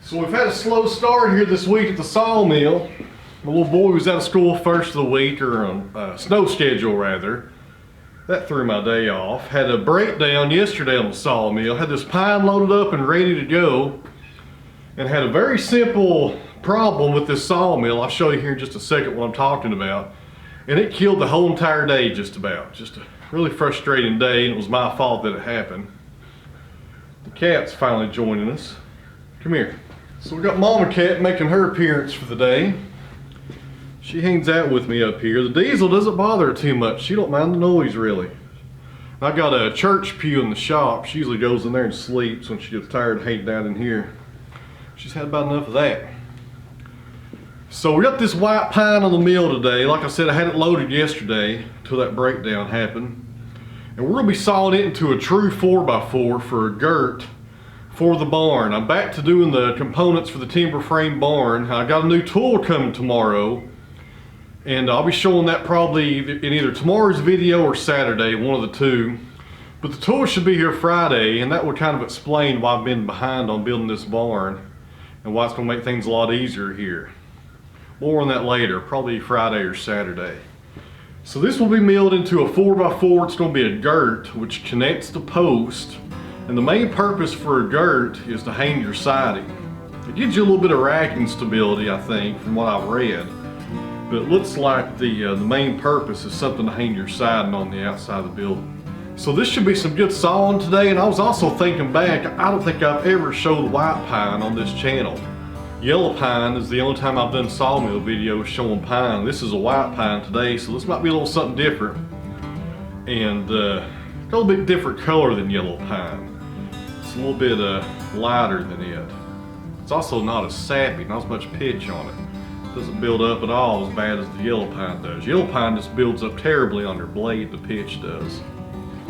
So we've had a slow start here this week at the sawmill. My little boy was out of school first of the week, or on snow schedule rather. That threw my day off. Had a breakdown yesterday on the sawmill. Had this pine loaded up and ready to go. And had a very simple problem with this sawmill. I'll show you here in just a second what I'm talking about. And it killed the whole entire day just about. Just a really frustrating day, and it was my fault that it happened. The cat's finally joining us. Come here. So we got Mama Cat making her appearance for the day. She hangs out with me up here. The diesel doesn't bother her too much. She don't mind the noise really. I got a church pew in the shop. She usually goes in there and sleeps when she gets tired of hanging out in here. She's had about enough of that. So we got this white pine on the mill today. Like I said, I had it loaded yesterday until that breakdown happened. And we're gonna be sawing it into a true 4x4 for a girt for the barn. I'm back to doing the components for the timber frame barn. I got a new tool coming tomorrow, and I'll be showing that probably in either tomorrow's video or Saturday, one of the two. But the tool should be here Friday, and that would kind of explain why I've been behind on building this barn and why it's gonna make things a lot easier here. More on that later, probably Friday or Saturday. So this will be milled into a 4x4. It's gonna be a girt, which connects the post. And the main purpose for a girt is to hang your siding. It gives you a little bit of racking stability, I think, from what I've read. But it looks like the main purpose is something to hang your siding on the outside of the building. So this should be some good sawing today. And I was also thinking back, I don't think I've ever showed white pine on this channel. Yellow pine is the only time I've done sawmill videos showing pine. This is a white pine today, so this might be a little something different. And a little bit different color than yellow pine. A little bit lighter than it. It's also not as sappy, not as much pitch on it. Doesn't build up at all as bad as the yellow pine does. Yellow pine just builds up terribly on your blade, the pitch does.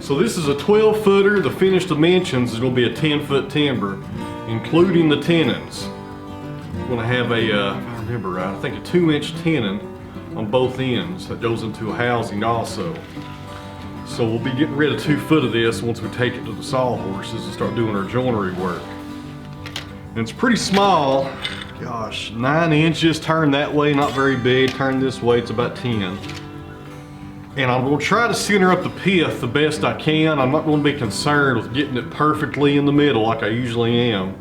So this is a 12 footer. The finished dimensions is going to be a 10-foot timber, including the tenons. We're going to have a, if I remember right, I think a 2-inch tenon on both ends that goes into a housing also. So we'll be getting rid of 2 foot of this once we take it to the sawhorses and start doing our joinery work. And it's pretty small. Gosh, 9 inches, turn that way, not very big. Turn this way, it's about 10. And I'm going to try to center up the pith the best I can. I'm not going to be concerned with getting it perfectly in the middle like I usually am.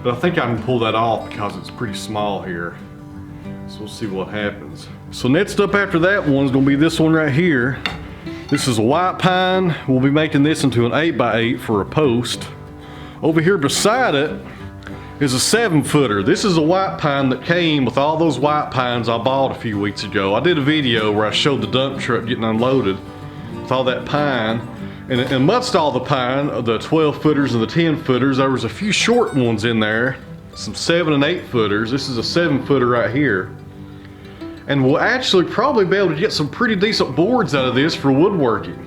But I think I can pull that off because it's pretty small here. So we'll see what happens. So next up after that one is going to be this one right here. This is a white pine. We'll be making this into an 8x8 for a post. Over here beside it is a 7-footer. This is a white pine that came with all those white pines I bought a few weeks ago. I did a video where I showed the dump truck getting unloaded with all that pine. And amongst all the pine, the 12-footers and the 10-footers, there was a few short ones in there. Some 7 and 8-footers. This is a 7-footer right here. And we'll actually probably be able to get some pretty decent boards out of this for woodworking.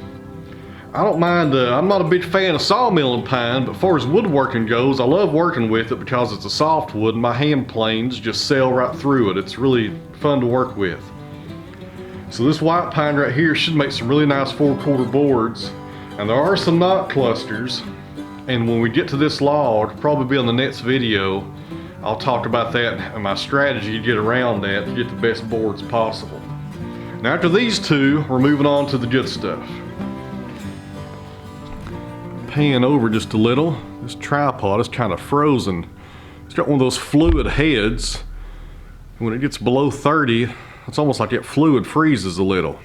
I don't mind, I'm not a big fan of sawmilling pine, but as far as woodworking goes, I love working with it because it's a softwood and my hand planes just sail right through it. It's really fun to work with. So this white pine right here should make some really nice 4/4 boards. And there are some knot clusters. And when we get to this log, probably be on the next video, I'll talk about that and my strategy to get around that to get the best boards possible. Now after these two, we're moving on to the good stuff. Pan over just a little. This tripod is kind of frozen. It's got one of those fluid heads. When it gets below 30, it's almost like that fluid freezes a little.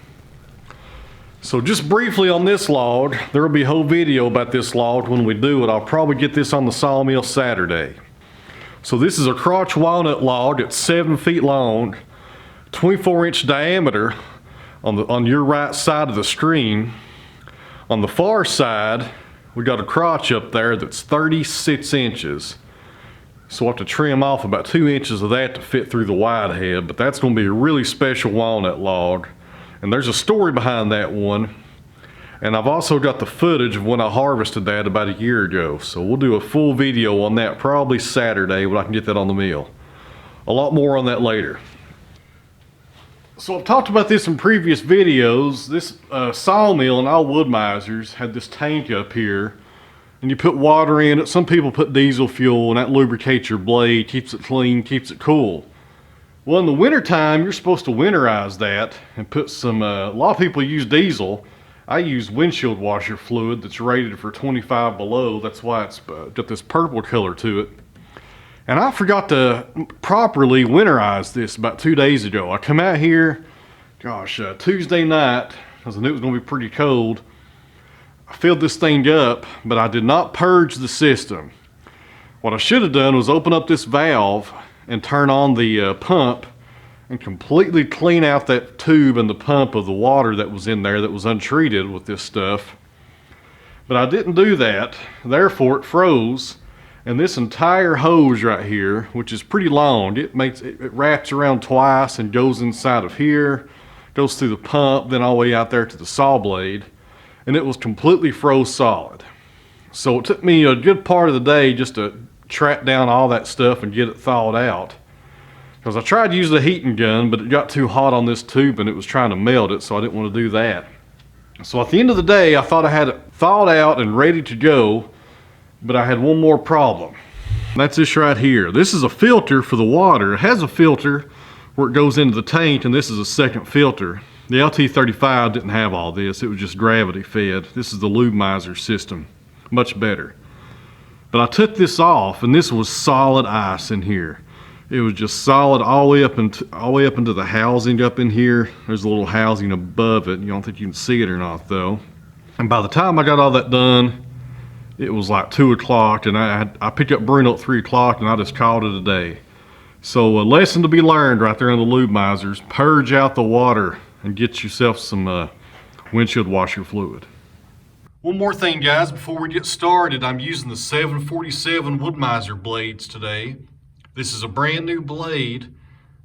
So just briefly on this log, there will be a whole video about this log when we do it. I'll probably get this on the sawmill Saturday. So this is a crotch walnut log. It's 7 feet long, 24-inch diameter on your right side of the stream. On the far side, we got a crotch up there that's 36 inches. So we'll have to trim off about 2 inches of that to fit through the wide head, but that's going to be a really special walnut log. And there's a story behind that one. And I've also got the footage of when I harvested that about a year ago. So we'll do a full video on that probably Saturday when I can get that on the mill. A lot more on that later. So I've talked about this in previous videos. This sawmill and all Wood-Mizers had this tank up here and you put water in it. Some people put diesel fuel, and that lubricates your blade, keeps it clean, keeps it cool. Well, in the wintertime, you're supposed to winterize that and put some, a lot of people use diesel. I use windshield washer fluid that's rated for 25 below. That's why it's got this purple color to it. And I forgot to properly winterize this about 2 days ago. I come out here, gosh, Tuesday night, because I knew it was gonna be pretty cold. I filled this thing up, but I did not purge the system. What I should have done was open up this valve and turn on the pump and completely clean out that tube and the pump of the water that was in there that was untreated with this stuff. But I didn't do that, therefore it froze, and this entire hose right here, which is pretty long, it wraps around twice and goes inside of here, goes through the pump, then all the way out there to the saw blade, and it was completely froze solid. So it took me a good part of the day just to track down all that stuff and get it thawed out. Because I tried to use the heating gun, but it got too hot on this tube and it was trying to melt it, so I didn't want to do that. So at the end of the day, I thought I had it thawed out and ready to go, but I had one more problem. That's this right here. This is a filter for the water. It has a filter where it goes into the tank, and this is a second filter. The LT35 didn't have all this. It was just gravity fed. This is the Wood-Mizer system. Much better. But I took this off, and this was solid ice in here. It was just solid all the way up into the housing up in here. There's a little housing above it. You don't think you can see it or not, though. And by the time I got all that done, it was like 2 o'clock, and I picked up Bruno at 3 o'clock, and I just called it a day. So a lesson to be learned right there on the Wood-Mizers: purge out the water and get yourself some windshield washer fluid. One more thing, guys, before we get started, I'm using the 747 Wood-Mizer blades today. This is a brand new blade,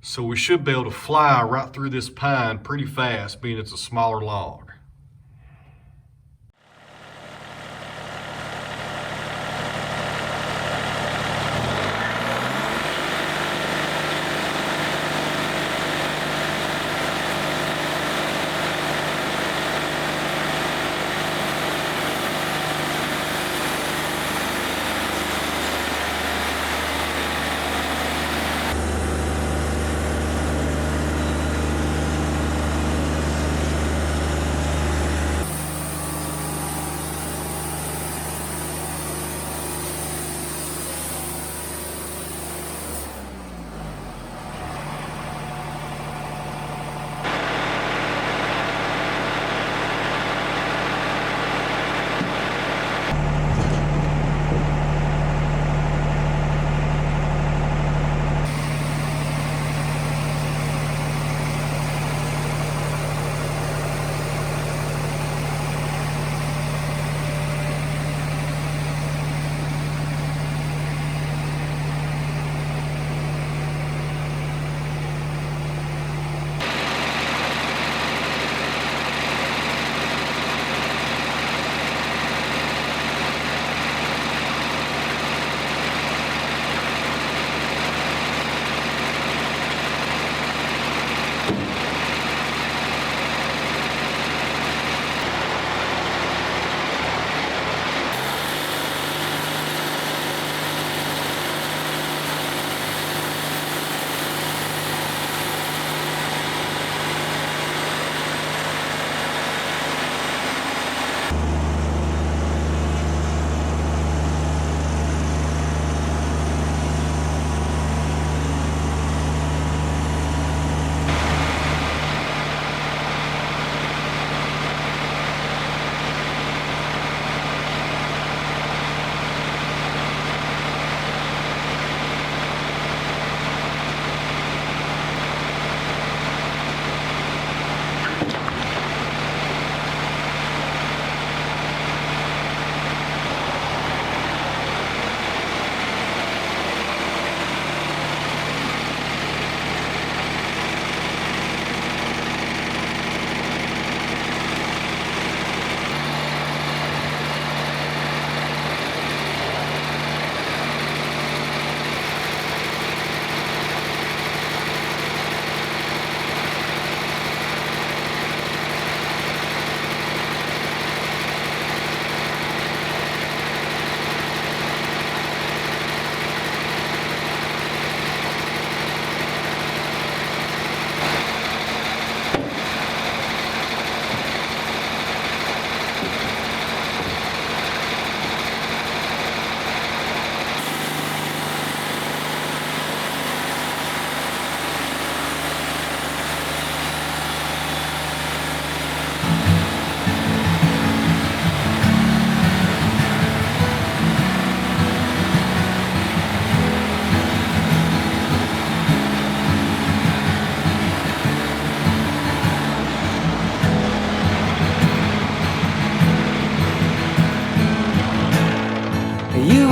so we should be able to fly right through this pine pretty fast, being it's a smaller log.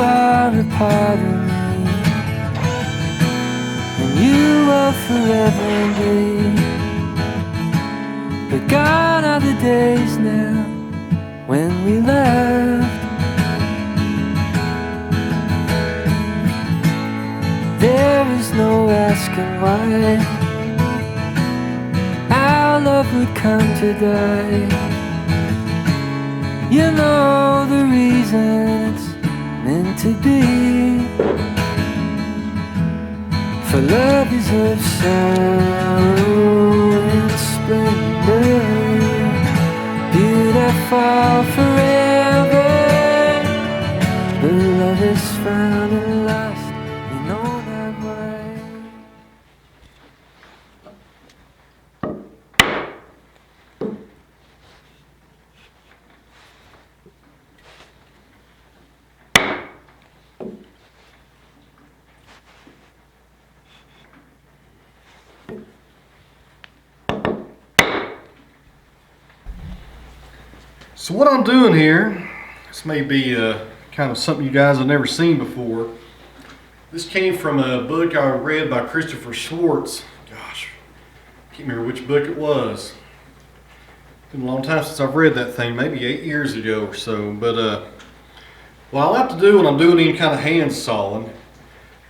are a part of me, and you will forever be. But gone are the days now when we left. There is no asking why our love would come to die. You know the reason it's meant to be. For love is of sorrow and splendor, beautiful forever. But love is found and lost, we know not why. So what I'm doing here, this may be kind of something you guys have never seen before. This came from a book I read by Christopher Schwartz. Gosh, I can't remember which book it was. It's been a long time since I've read that thing, maybe 8 years ago or so. But what I like to do when I'm doing any kind of hand sawing,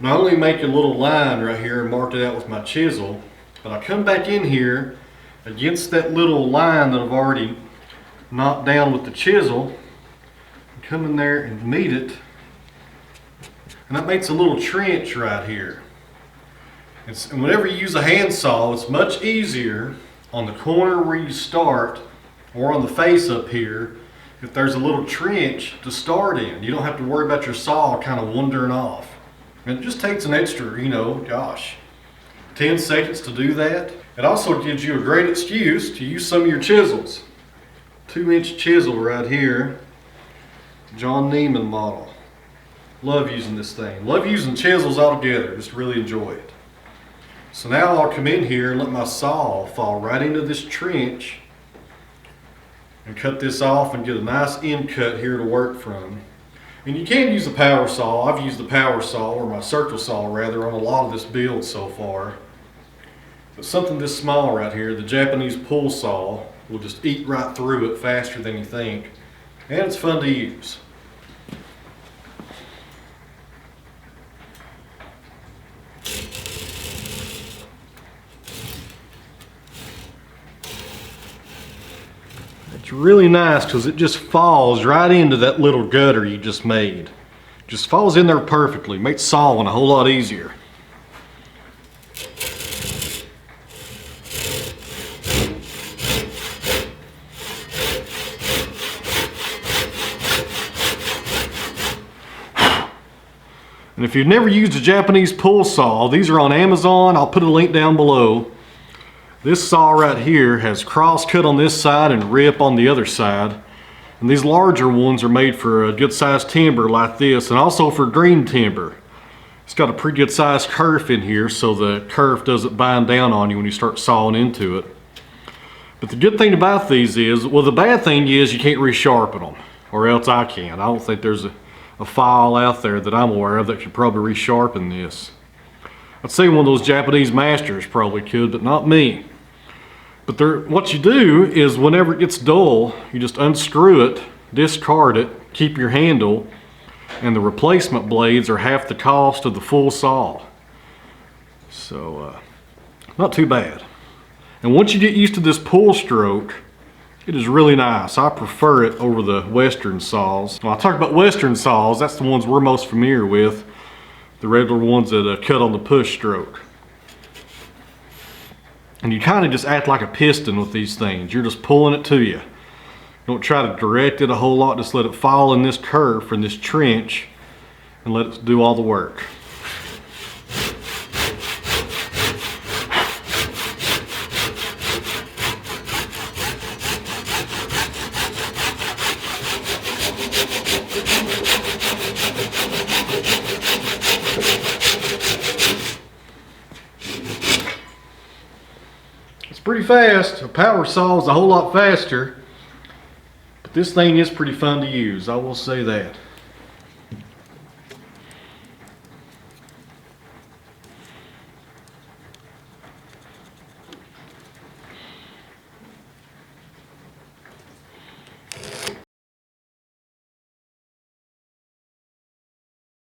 not only make a little line right here and mark it out with my chisel, but I come back in here against that little line that I've already knocked down with the chisel, and come in there and meet it, and that makes a little trench right here. And whenever you use a hand saw, it's much easier on the corner where you start or on the face up here if there's a little trench to start in. You don't have to worry about your saw kind of wandering off. And it just takes an extra, you know, gosh, 10 seconds to do that. It also gives you a great excuse to use some of your chisels. 2-inch chisel right here, John Neiman model. Love using this thing. Love using chisels altogether, just really enjoy it. So now I'll come in here and let my saw fall right into this trench and cut this off and get a nice end cut here to work from. And you can use a power saw. I've used the power saw, or my circle saw rather, on a lot of this build so far. But something this small right here, the Japanese pull saw, will just eat right through it faster than you think. And it's fun to use. It's really nice because it just falls right into that little gutter you just made. Just falls in there perfectly, makes sawing a whole lot easier. And if you've never used a Japanese pull saw, these are on Amazon. I'll put a link down below. This saw right here has cross cut on this side and rip on the other side. And these larger ones are made for a good sized timber like this, and also for green timber. It's got a pretty good sized kerf in here so the kerf doesn't bind down on you when you start sawing into it. But the good thing about these is, well, the bad thing is you can't resharpen them, or else I can. I don't think there's a file out there that I'm aware of that could probably resharpen this. I'd say one of those Japanese masters probably could, but not me. But what you do is whenever it gets dull, you just unscrew it, discard it, keep your handle, and the replacement blades are half the cost of the full saw. So, not too bad. And once you get used to this pull stroke, it is really nice. I prefer it over the Western saws. When I talk about Western saws, that's the ones we're most familiar with. The regular ones that cut on the push stroke. And you kind of just act like a piston with these things. You're just pulling it to you. Don't try to direct it a whole lot. Just let it fall in this kerf, in this trench, and let it do all the work. It's pretty fast. A power saw is a whole lot faster, but this thing is pretty fun to use, I will say that.